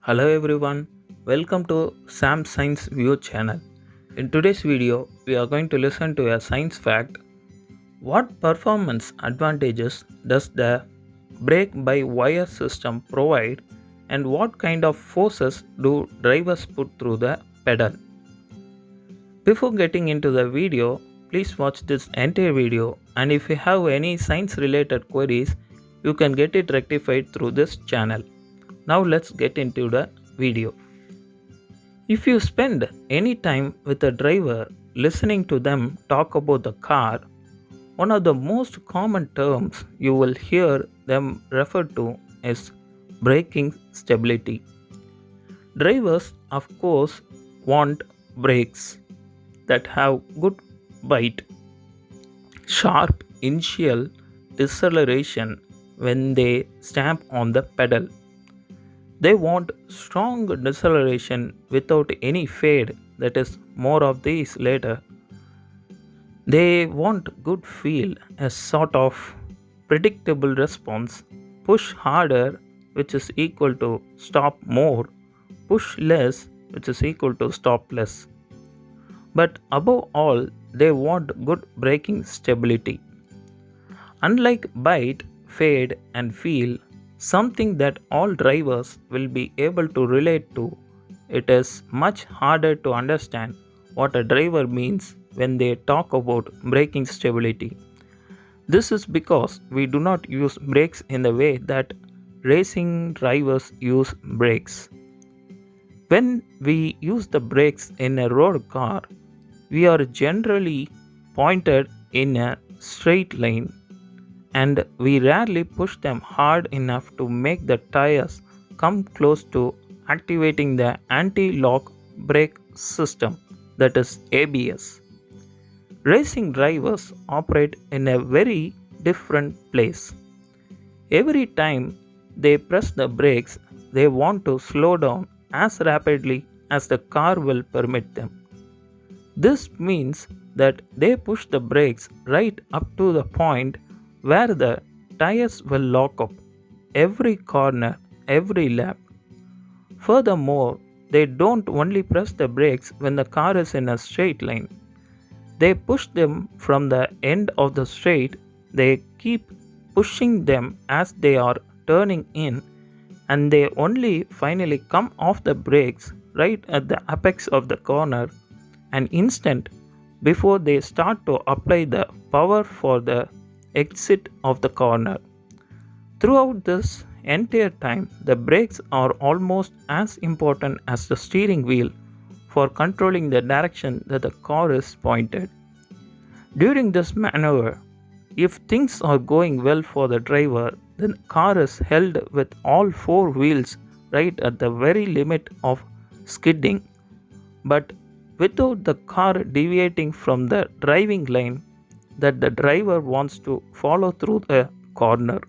Hello everyone, welcome to Sam Science View channel. In today's video, we are going to listen to a science fact. What performance advantages does the brake by wire system provide and what kind of forces do drivers put through the pedal? Before getting into the video, please watch this entire video and if you have any science related queries, you can get it rectified through this channel. Now let's get into the video. If you spend any time with a driver listening to them talk about the car, one of the most common terms you will hear them refer to is braking stability. Drivers, of course, want brakes that have good bite, sharp initial deceleration when they stamp on the pedal. They want strong deceleration without any fade, that is, more of these later. They want good feel, a sort of predictable response, push harder, which is equal to stop more, push less, which is equal to stop less. But above all, they want good braking stability. Unlike bite, fade, and feel, something that all drivers will be able to relate to, it is much harder to understand what a driver means when they talk about braking stability. This is because we do not use brakes in the way that racing drivers use brakes. When we use the brakes in a road car, we are generally pointed in a straight line and we rarely push them hard enough to make the tires come close to activating the anti lock brake system, that is ABS. Racing drivers operate in a very different place. Every time they press the brakes, they want to slow down as rapidly as the car will permit them. This means that they push the brakes right up to the point where the tires will lock up every corner, every lap. Furthermore, they don't only press the brakes when the car is in a straight line. They push them from the end of the straight, they keep pushing them as they are turning in, and they only finally come off the brakes right at the apex of the corner, an instant before they start to apply the power for the exit of the corner. Throughout this entire time, the brakes are almost as important as the steering wheel for controlling the direction that the car is pointed. During this maneuver, if things are going well for the driver, then the car is held with all four wheels right at the very limit of skidding, but without the car deviating from the driving lane that the driver wants to follow through the corner.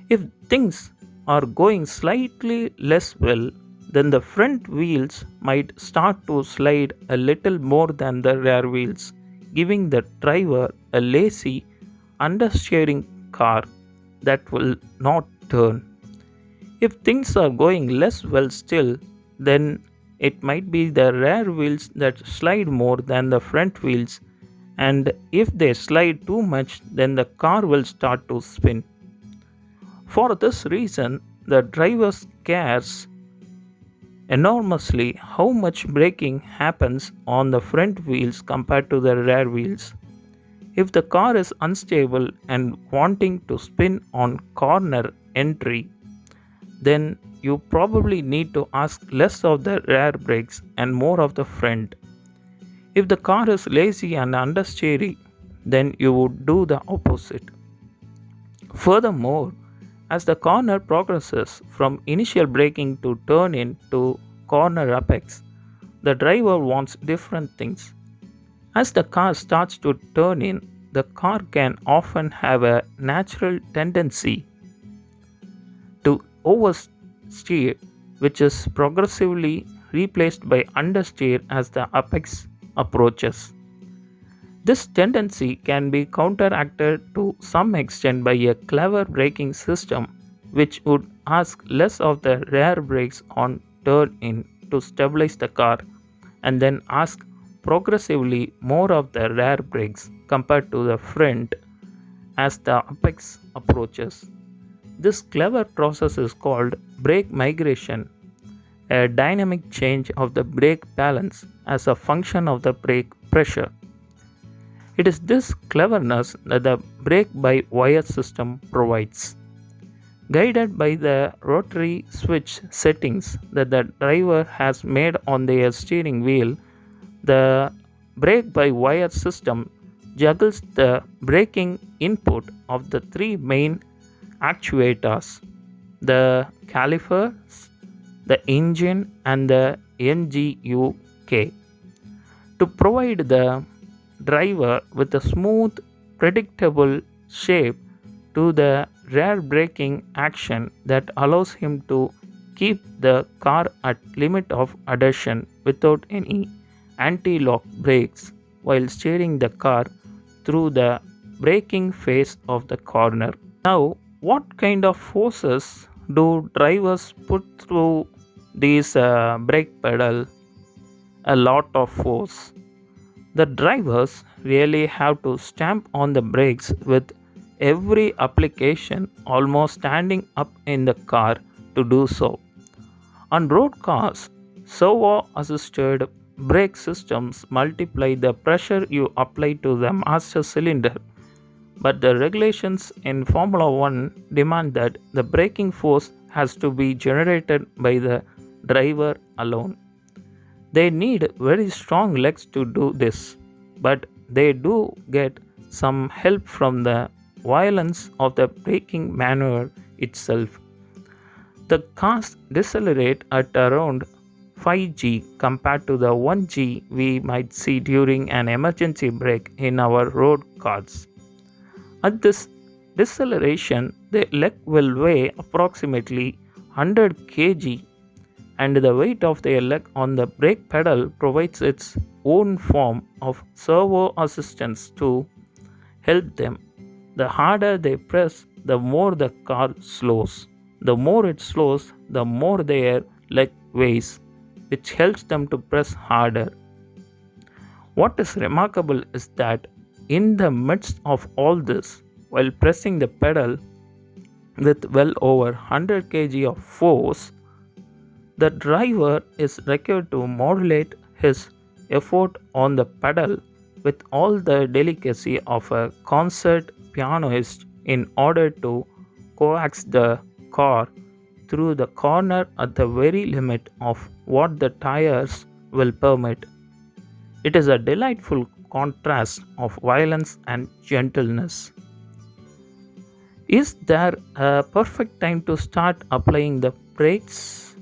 If things are going slightly less well, then the front wheels might start to slide a little more than the rear wheels, giving the driver a lazy, understeering car that will not turn. If things are going less well still, then it might be the rear wheels that slide more than the front wheels, and if they slide too much, then the car will start to spin. For this reason, the driver cares enormously how much braking happens on the front wheels compared to the rear wheels. If the car is unstable and wanting to spin on corner entry, then you probably need to ask less of the rear brakes and more of the front. If the car is lazy and understeery, then you would do the opposite. Furthermore, as the corner progresses from initial braking to turn in to corner apex, the driver wants different things. As the car starts to turn in, the car can often have a natural tendency to oversteer, which is progressively replaced by understeer as the apex approaches. This tendency can be counteracted to some extent by a clever braking system, which would ask less of the rear brakes on turn in to stabilize the car, and then ask progressively more of the rear brakes compared to the front as the apex approaches. This clever process is called brake migration, a dynamic change of the brake balance as a function of the brake pressure. It is this cleverness that the brake by wire system provides. Guided by the rotary switch settings that the driver has made on their steering wheel, the brake by wire system juggles the braking input of the three main actuators: the calipers, the engine, and the NGUK, to provide the driver with a smooth, predictable shape to the rear braking action that allows him to keep the car at limit of adhesion without any anti-lock brakes while steering the car through the braking phase of the corner. Now, what kind of forces do drivers put through these brake pedal? A lot of force. The drivers really have to stamp on the brakes with every application, almost standing up in the car to do so. On road cars, servo assisted brake systems multiply the pressure you apply to the master cylinder, but the regulations in Formula 1 demand that the braking force has to be generated by the driver alone. They need very strong legs to do this, but they do get some help from the violence of the braking maneuver itself. The cars decelerate at around 5G compared to the 1G we might see during an emergency brake in our road cars. At this deceleration, the leg will weigh approximately 100 kg, and the weight of the leg on the brake pedal provides its own form of servo assistance to help them. The harder they press, the more the car slows. The more it slows, the more their leg weighs, which helps them to press harder. What is remarkable is that in the midst of all this, while pressing the pedal with well over 100 kg of force, the driver is required to modulate his effort on the pedal with all the delicacy of a concert pianist in order to coax the car through the corner at the very limit of what the tires will permit. It is a delightful contrast of violence and gentleness. Is there a perfect time to start applying the brakes?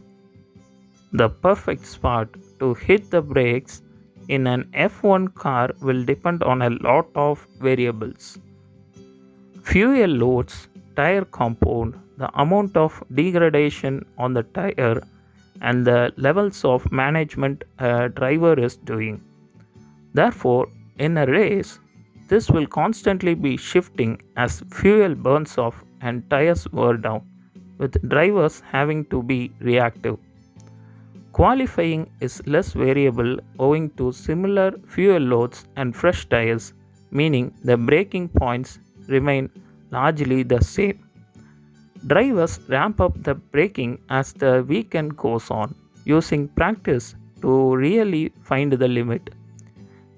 The perfect spot to hit the brakes in an F1 car will depend on a lot of variables: fuel loads, tire compound, the amount of degradation on the tire, and the levels of management a driver is doing. Therefore, in a race, this will constantly be shifting as fuel burns off and tires wear down, with drivers having to be reactive. Qualifying is less variable owing to similar fuel loads and fresh tires, meaning the braking points remain largely the same. Drivers ramp up the braking as the weekend goes on, using practice to really find the limit.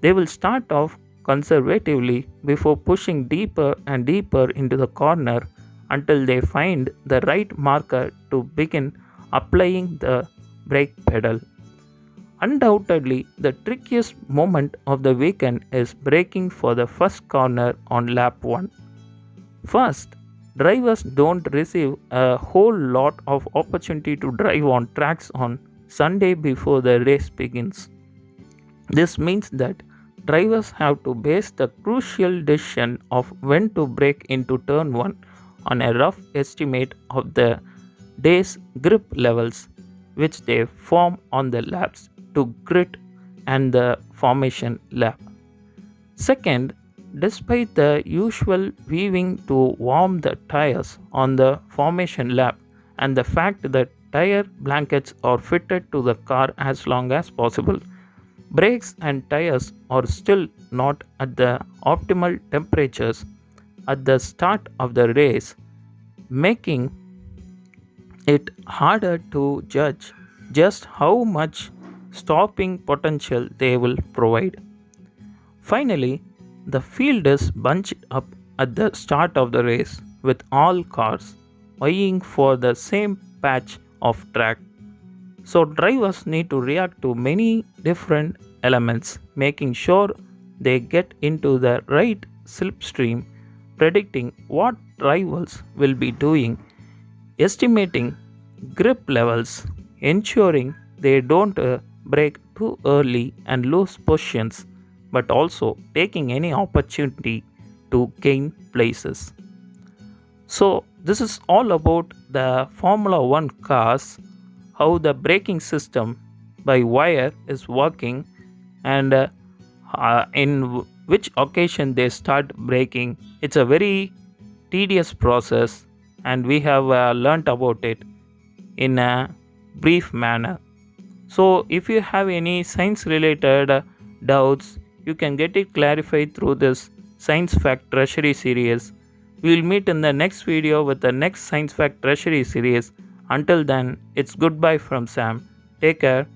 They will start off conservatively before pushing deeper and deeper into the corner until they find the right marker to begin applying the brake pedal. Undoubtedly, the trickiest moment of the weekend is braking for the first corner on lap 1. First, drivers don't receive a whole lot of opportunity to drive on tracks on Sunday before the race begins. This means that drivers have to base the crucial decision of when to brake into turn 1 on a rough estimate of the day's grip levels which they form on the laps to grid and the formation lap. Second, despite the usual weaving to warm the tires on the formation lap and the fact that tire blankets are fitted to the car as long as possible. Brakes and tires are still not at the optimal temperatures at the start of the race, making it harder to judge just how much stopping potential they will provide. Finally, the field is bunched up at the start of the race with all cars vying for the same patch of track. So, drivers need to react to many different elements, making sure they get into the right slipstream, predicting what rivals will be doing, estimating grip levels, ensuring they don't break too early and lose positions, but also taking any opportunity to gain places. So, this is all about the Formula One cars, how the braking system by wire is working, and which occasion they start braking. It's a very tedious process, and we have learnt about it in a brief manner. So, if you have any science related doubts, you can get it clarified through this Science Fact Treasury series. We will meet in the next video with the next Science Fact Treasury series. Until then, it's goodbye from Sam. Take care.